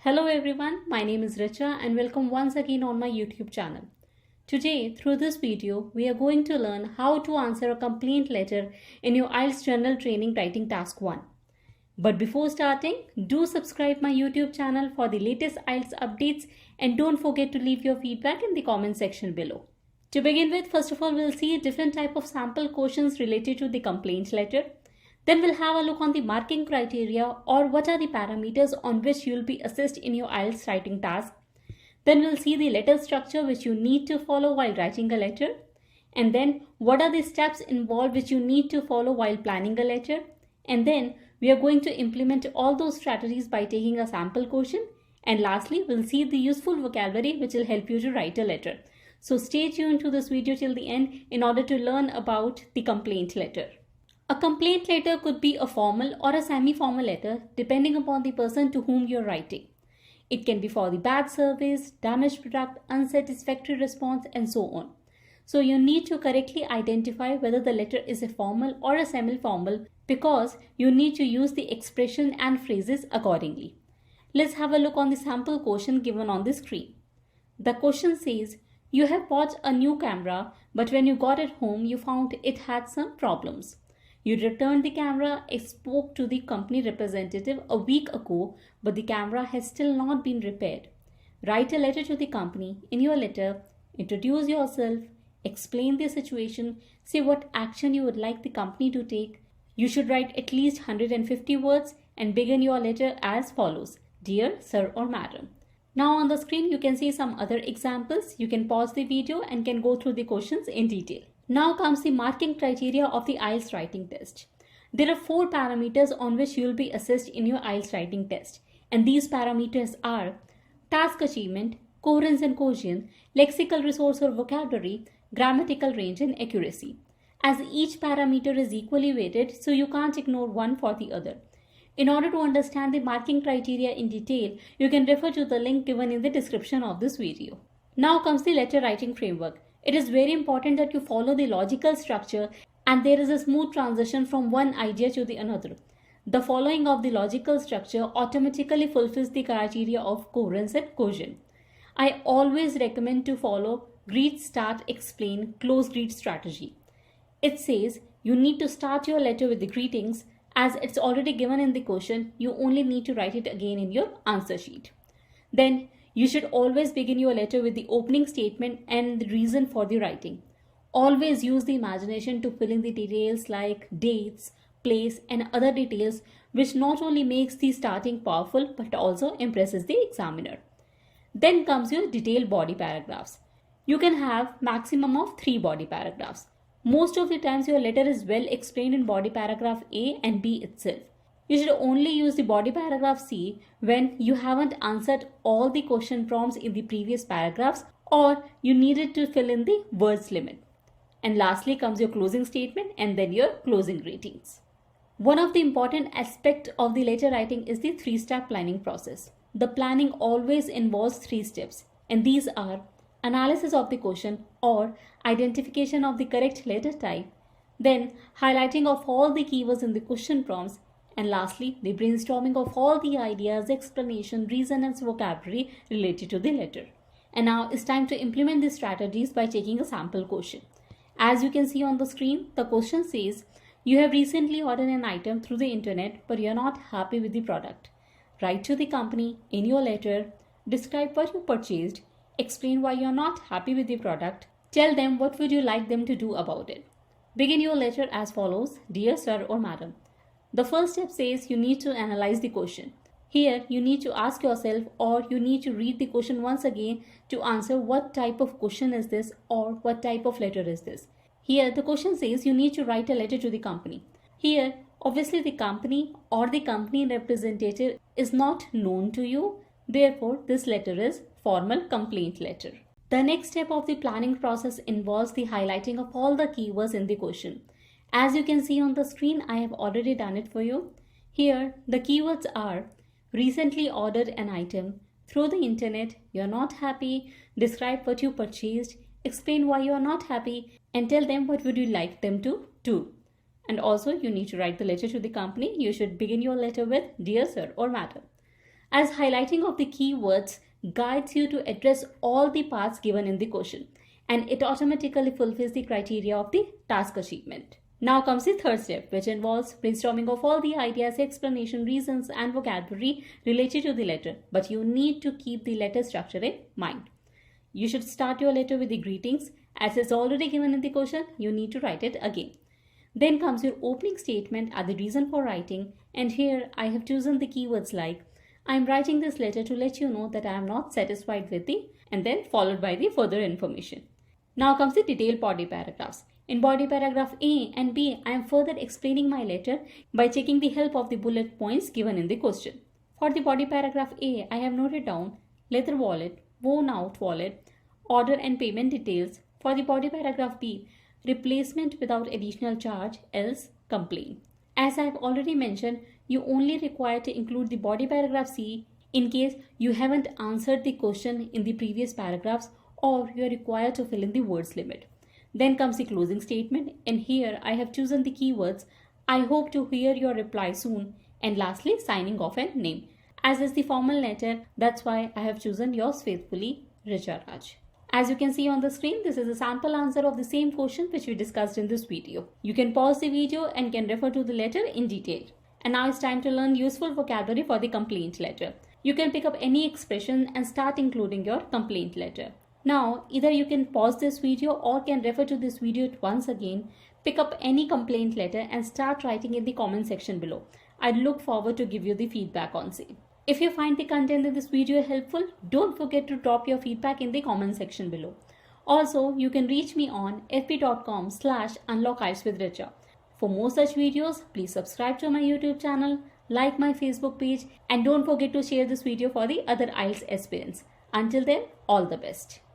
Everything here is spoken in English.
Hello everyone, my name is Richa and welcome once again on my YouTube channel. Today, through this video, we are going to learn how to answer a complaint letter in your IELTS General Training Writing Task 1. But before starting, do subscribe my YouTube channel for the latest IELTS updates and don't forget to leave your feedback in the comment section below. To begin with, first of all, we'll see different type of sample questions related to the complaint letter. Then we'll have a look on the marking criteria or what are the parameters on which you'll be assessed in your IELTS writing task. Then we'll see the letter structure which you need to follow while writing a letter. And then what are the steps involved which you need to follow while planning a letter. And then we are going to implement all those strategies by taking a sample question. And lastly, we'll see the useful vocabulary which will help you to write a letter. So stay tuned to this video till the end in order to learn about the complaint letter. A complaint letter could be a formal or a semi-formal letter depending upon the person to whom you're writing. It can be for the bad service, damaged product, unsatisfactory response, and so on. So you need to correctly identify whether the letter is a formal or a semi-formal because you need to use the expression and phrases accordingly. Let's have a look on the sample question given on the screen. The question says, you have bought a new camera, but when you got it home, you found it had some problems. You returned the camera and spoke to the company representative a week ago, but the camera has still not been repaired. Write a letter to the company. In your letter, introduce yourself, explain the situation, say what action you would like the company to take. You should write at least 150 words and begin your letter as follows. Dear Sir or Madam. Now on the screen you can see some other examples. You can pause the video and can go through the questions in detail. Now comes the marking criteria of the IELTS writing test. There are 4 parameters on which you will be assessed in your IELTS writing test. And these parameters are task achievement, coherence and cohesion, lexical resource or vocabulary, grammatical range and accuracy. As each parameter is equally weighted, so you can't ignore one for the other. In order to understand the marking criteria in detail, you can refer to the link given in the description of this video. Now comes the letter writing framework. It is very important that you follow the logical structure and there is a smooth transition from one idea to the another. The following of the logical structure automatically fulfills the criteria of coherence and cohesion. I always recommend to follow greet, start, explain, close greet strategy. It says you need to start your letter with the greetings. As it's already given in the question, you only need to write it again in your answer sheet. Then you should always begin your letter with the opening statement and the reason for the writing. Always use the imagination to fill in the details like dates, place and other details which not only makes the starting powerful but also impresses the examiner. Then comes your detailed body paragraphs. You can have maximum of 3 body paragraphs. Most of the times your letter is well explained in body paragraph A and B itself. You should only use the body paragraph C when you haven't answered all the question prompts in the previous paragraphs or you needed to fill in the words limit. And lastly comes your closing statement and then your closing greetings. One of the important aspects of the letter writing is the 3-step planning process. The planning always involves 3 steps and these are analysis of the question or identification of the correct letter type, then highlighting of all the keywords in the question prompts, and lastly, the brainstorming of all the ideas, explanation, reason and vocabulary related to the letter. And now it's time to implement these strategies by taking a sample question. As you can see on the screen, the question says, you have recently ordered an item through the internet but you are not happy with the product. Write to the company in your letter, describe what you purchased, explain why you are not happy with the product, tell them what would you like them to do about it. Begin your letter as follows, Dear Sir or Madam. The first step says you need to analyze the question. Here you need to ask yourself or you need to read the question once again to answer what type of question is this or what type of letter is this. Here the question says you need to write a letter to the company. Here obviously the company or the company representative is not known to you. Therefore this letter is formal complaint letter. The next step of the planning process involves the highlighting of all the keywords in the question. As you can see on the screen, I have already done it for you. Here, the keywords are recently ordered an item, through the internet, you're not happy, describe what you purchased, explain why you're not happy, and tell them what would you like them to do. And also, you need to write the letter to the company. You should begin your letter with Dear Sir or Madam. as highlighting of the keywords guides you to address all the parts given in the question, and it automatically fulfills the criteria of the task achievement. Now comes the third step, which involves brainstorming of all the ideas, explanation, reasons, and vocabulary related to the letter, but you need to keep the letter structure in mind. You should start your letter with the greetings. As is already given in the question, you need to write it again. Then comes your opening statement and the reason for writing, and here I have chosen the keywords like I am writing this letter to let you know that I am not satisfied with the, and then followed by the further information. Now comes the detailed body paragraphs. In body paragraph A and B, I am further explaining my letter by taking the help of the bullet points given in the question. For the body paragraph A, I have noted down leather wallet, worn out wallet, order and payment details. For the body paragraph B, replacement without additional charge, else complain. As I have already mentioned, you only require to include the body paragraph C in case you haven't answered the question in the previous paragraphs or you are required to fill in the words limit. Then comes the closing statement, and here I have chosen the keywords I hope to hear your reply soon, and lastly signing off and name. As is the formal letter, that's why I have chosen yours faithfully, Richa Raj. As you can see on the screen, this is a sample answer of the same question which we discussed in this video. You can pause the video and can refer to the letter in detail. And now it's time to learn useful vocabulary for the complaint letter. You can pick up any expression and start including your complaint letter. Now, either you can pause this video or can refer to this video once again, pick up any complaint letter and start writing in the comment section below. I'd look forward to give you the feedback on same. If you find the content in this video helpful, don't forget to drop your feedback in the comment section below. Also, you can reach me on fb.com/unlockites-with-Richa. For more such videos, please subscribe to my YouTube channel, like my Facebook page, and don't forget to share this video for the other IELTS aspirants. Until then, all the best.